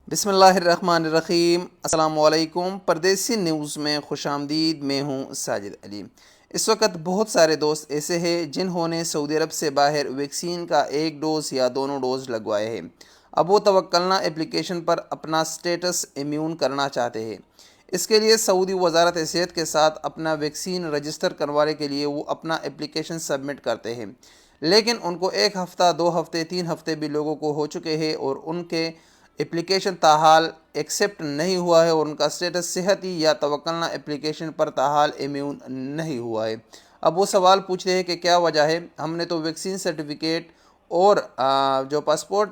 बिस्मिल्लाहिर्रहमानिर्रहीम। अस्सलाम वालेकुम। परदेसी न्यूज़ में खुश आमदीद। मैं हूँ साजिद अली। इस वक्त बहुत सारे दोस्त ऐसे हैं जिन्होंने सऊदी अरब से बाहर वैक्सीन का एक डोज़ या दोनों डोज़ लगवाए हैं। अब वो तवक्कलना एप्लीकेशन पर अपना स्टेटस इम्यून करना चाहते हैं। इसके लिए सऊदी वजारत सेहत के साथ अपना वैक्सीन रजिस्टर करवाने के लिए वो अपना एप्लीकेशन सबमिट करते हैं, लेकिन उनको एक हफ़्ता, 2 हफ़्ते, 3 हफ़्ते भी लोगों को हो चुके हैं और उनके एप्लीकेशन ताहाल एक्सेप्ट नहीं हुआ है और उनका स्टेटस सेहती या तवक्कलना एप्लीकेशन पर ताहाल इम्यून नहीं हुआ है। अब वो सवाल पूछते हैं कि क्या वजह है। हमने तो वैक्सीन सर्टिफिकेट और जो पासपोर्ट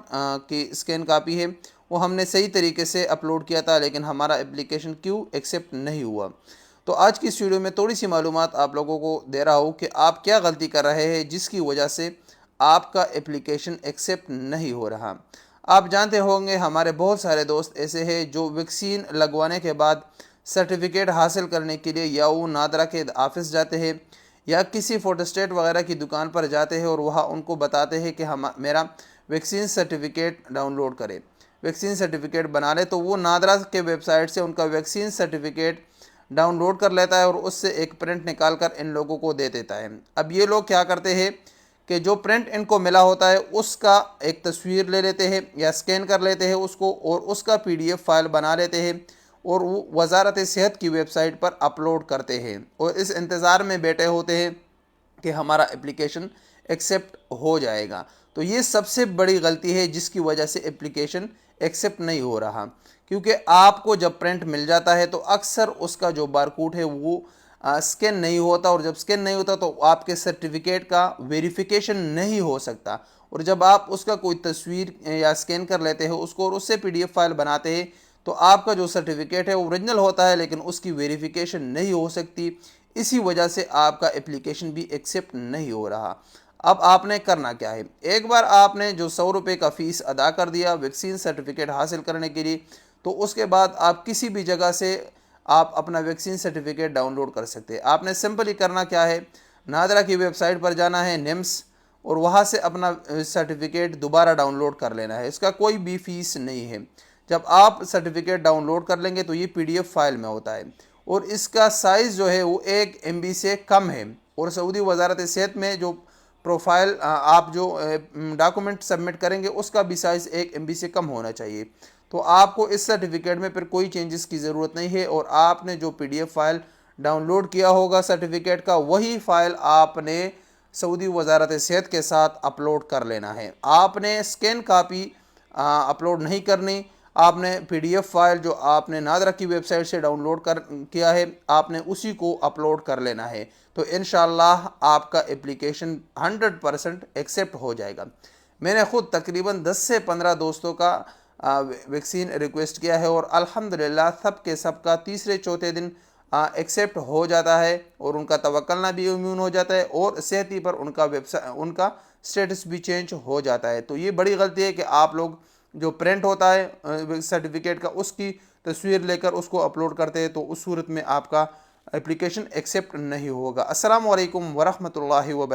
की स्कैन कापी है वो हमने सही तरीके से अपलोड किया था, लेकिन हमारा एप्लीकेशन क्यों एक्सेप्ट नहीं हुआ। तो आज की इस वीडियो में थोड़ी सी मालूमात आप लोगों को दे रहा हूँ कि आप क्या गलती कर रहे हैं जिसकी वजह से आपका एप्लीकेशन एक्सेप्ट नहीं हो रहा। आप जानते होंगे हमारे बहुत सारे दोस्त ऐसे हैं जो वैक्सीन लगवाने के बाद सर्टिफिकेट हासिल करने के लिए या वो नादरा के ऑफिस जाते हैं या किसी फोटोस्टेट वगैरह की दुकान पर जाते हैं और वहाँ उनको बताते हैं कि हम मेरा वैक्सीन सर्टिफिकेट डाउनलोड करें, वैक्सीन सर्टिफिकेट बना ले। तो वो नादरा के वेबसाइट से उनका वैक्सीन सर्टिफिकेट डाउनलोड कर लेता है और उससे एक प्रिंट निकाल कर इन लोगों को दे देता है। अब ये लोग क्या करते हैं कि जो प्रिंट इनको मिला होता है उसका एक तस्वीर ले लेते हैं या स्कैन कर लेते हैं उसको और उसका पीडीएफ फाइल बना लेते हैं और वो वजारत सेहत की वेबसाइट पर अपलोड करते हैं और इस इंतज़ार में बैठे होते हैं कि हमारा एप्लीकेशन एक्सेप्ट हो जाएगा। तो ये सबसे बड़ी गलती है जिसकी वजह से एप्लीकेशन एक्सेप्ट नहीं हो रहा, क्योंकि आपको जब प्रिंट मिल जाता है तो अक्सर उसका जो बारकोड है वो स्कैन नहीं होता और जब स्कैन नहीं होता तो आपके सर्टिफिकेट का वेरिफिकेशन नहीं हो सकता। और जब आप उसका कोई तस्वीर या स्कैन कर लेते हो उसको और उससे पीडीएफ फाइल बनाते हैं तो आपका जो सर्टिफिकेट है वो ओरिजिनल होता है लेकिन उसकी वेरिफिकेशन नहीं हो सकती। इसी वजह से आपका एप्लीकेशन भी एक्सेप्ट नहीं हो रहा। अब आपने करना क्या है, एक बार आपने जो 100 रुपये का फ़ीस अदा कर दिया वैक्सीन सर्टिफिकेट हासिल करने के लिए, तो उसके बाद आप किसी भी जगह से आप अपना वैक्सीन सर्टिफिकेट डाउनलोड कर सकते हैं। आपने सिंपली करना क्या है, नादरा की वेबसाइट पर जाना है निम्स और वहाँ से अपना सर्टिफिकेट दोबारा डाउनलोड कर लेना है। इसका कोई भी फ़ीस नहीं है। जब आप सर्टिफिकेट डाउनलोड कर लेंगे तो ये पीडीएफ फाइल में होता है और इसका साइज़ जो है वो 1 MB से कम है। और सऊदी वजारत सेहत में जो प्रोफाइल आप जो डॉक्यूमेंट सबमिट करेंगे उसका भी साइज़ 1 MB से कम होना चाहिए। तो आपको इस सर्टिफिकेट में फिर कोई चेंजेस की ज़रूरत नहीं है और आपने जो पीडीएफ फाइल डाउनलोड किया होगा सर्टिफिकेट का वही फाइल आपने सऊदी वजारत सेहत के साथ अपलोड कर लेना है। आपने स्कैन कापी अपलोड नहीं करनी। आपने पीडीएफ फाइल जो आपने नादरा की वेबसाइट से डाउनलोड कर किया है आपने उसी को अपलोड कर लेना है। तो इंशाअल्लाह आपका एप्लीकेशन 100% एक्सेप्ट हो जाएगा। मैंने ख़ुद तकरीबन 10 से 15 दोस्तों का वैक्सीन रिक्वेस्ट किया है और अल्हम्दुलिल्लाह सब के सब का तीसरे चौथे दिन एक्सेप्ट हो जाता है और उनका तवक्कलना भी इम्यून हो जाता है और सेहती पर उनका स्टेटस भी चेंज हो जाता है। तो ये बड़ी गलती है कि आप लोग जो प्रिंट होता है सर्टिफिकेट का उसकी तस्वीर लेकर उसको अपलोड करते हैं, तो उस सूरत में आपका एप्लीकेशन एक्सेप्ट नहीं होगा। अस्सलाम वालेकुम वरहमतुल्लाहि वबरकातुहू।